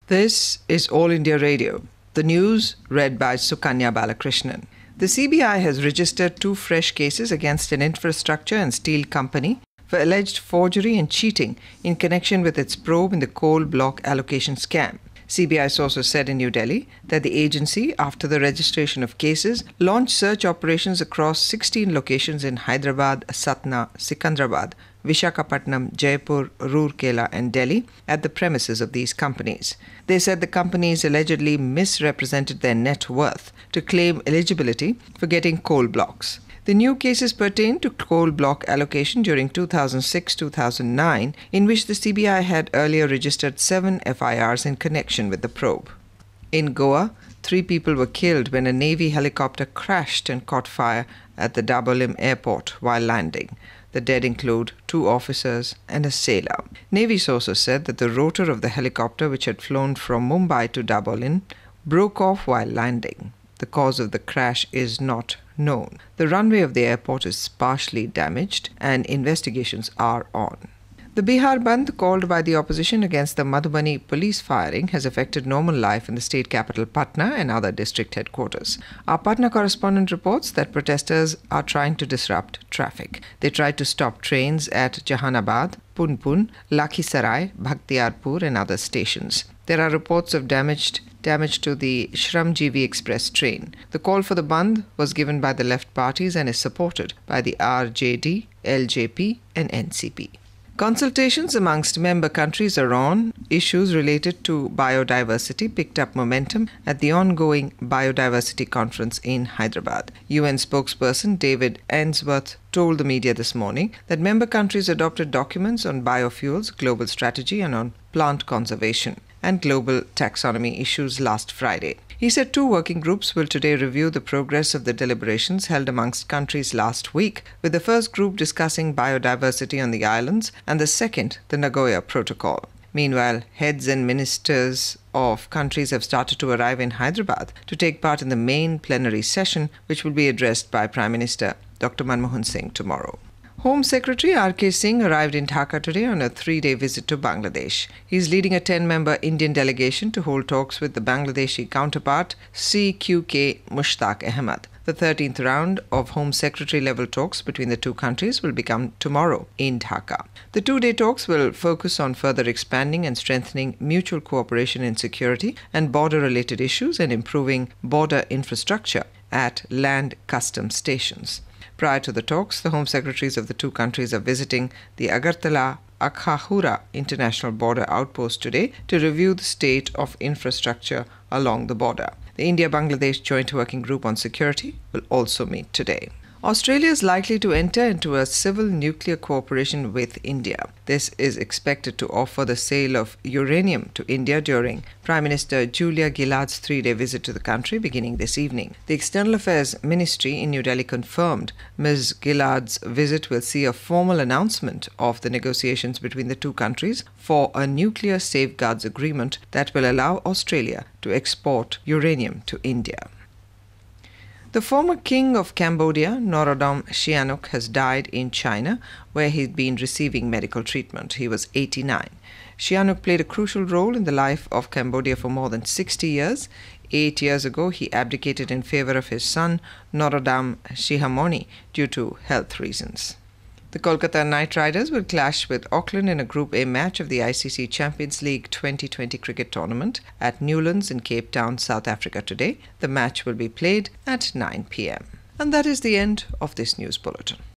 This is All India Radio. The news read by Sukanya Balakrishnan. The CBI has registered 2 fresh cases against an infrastructure and steel company for alleged forgery and cheating in connection with its probe in the coal block allocation scam. CBI sources said in New Delhi that the agency, after the registration of cases, launched search operations across 16 locations in Hyderabad, Satna, Sikandrabad, Visakhapatnam, Jaipur, Roorkela and Delhi at the premises of these companies. They said the companies allegedly misrepresented their net worth to claim eligibility for getting coal blocks. The new cases pertain to coal block allocation during 2006-2009, in which the CBI had earlier registered 7 FIRs in connection with the probe. In Goa, 3 people were killed when a Navy helicopter crashed and caught fire at the Dabolim airport while landing. The dead include 2 officers and a sailor. Navy sources said that the rotor of the helicopter, which had flown from Mumbai to Dabolim, broke off while landing. The cause of the crash is not known. The runway of the airport is partially damaged and investigations are on. The Bihar Bandh called by the opposition against the Madhubani police firing has affected normal life in the state capital Patna and other district headquarters. Our Patna correspondent reports that protesters are trying to disrupt traffic. They tried to stop trains at Jahanabad, Punpun, Lakhisarai, Bhaktiyarpur and other stations. There are reports of damage to the Shramjeevi Express train. The call for the Bandh was given by the left parties and is supported by the RJD, LJP and NCP. Consultations amongst member countries on issues related to biodiversity picked up momentum at the ongoing Biodiversity Conference in Hyderabad. UN spokesperson David Ainsworth told the media this morning that member countries adopted documents on biofuels, global strategy and on plant conservation and global taxonomy issues last Friday. He said 2 working groups will today review the progress of the deliberations held amongst countries last week, with the first group discussing biodiversity on the islands and the second, the Nagoya Protocol. Meanwhile, heads and ministers of countries have started to arrive in Hyderabad to take part in the main plenary session, which will be addressed by Prime Minister Dr. Manmohan Singh tomorrow. Home Secretary R.K. Singh arrived in Dhaka today on a 3-day visit to Bangladesh. He is leading a 10-member Indian delegation to hold talks with the Bangladeshi counterpart CQK Mushtaq Ahmad. The 13th round of Home Secretary-level talks between the 2 countries will begin tomorrow in Dhaka. The 2-day talks will focus on further expanding and strengthening mutual cooperation in security and border-related issues and improving border infrastructure at land customs stations. Prior to the talks, the Home Secretaries of the 2 countries are visiting the Agartala Akhahura International Border Outpost today to review the state of infrastructure along the border. The India-Bangladesh Joint Working Group on Security will also meet today. Australia is likely to enter into a civil nuclear cooperation with India. This is expected to offer the sale of uranium to India during Prime Minister Julia Gillard's 3-day visit to the country beginning this evening. The External Affairs Ministry in New Delhi confirmed Ms. Gillard's visit will see a formal announcement of the negotiations between the 2 countries for a nuclear safeguards agreement that will allow Australia to export uranium to India. The former king of Cambodia, Norodom Sihanouk, has died in China, where he'd been receiving medical treatment. He was 89. Sihanouk played a crucial role in the life of Cambodia for more than 60 years. 8 years ago, he abdicated in favor of his son, Norodom Sihamoni, due to health reasons. The Kolkata Knight Riders will clash with Auckland in a Group A match of the ICC Champions League 2020 cricket tournament at Newlands in Cape Town, South Africa today. The match will be played at 9 p.m. And that is the end of this news bulletin.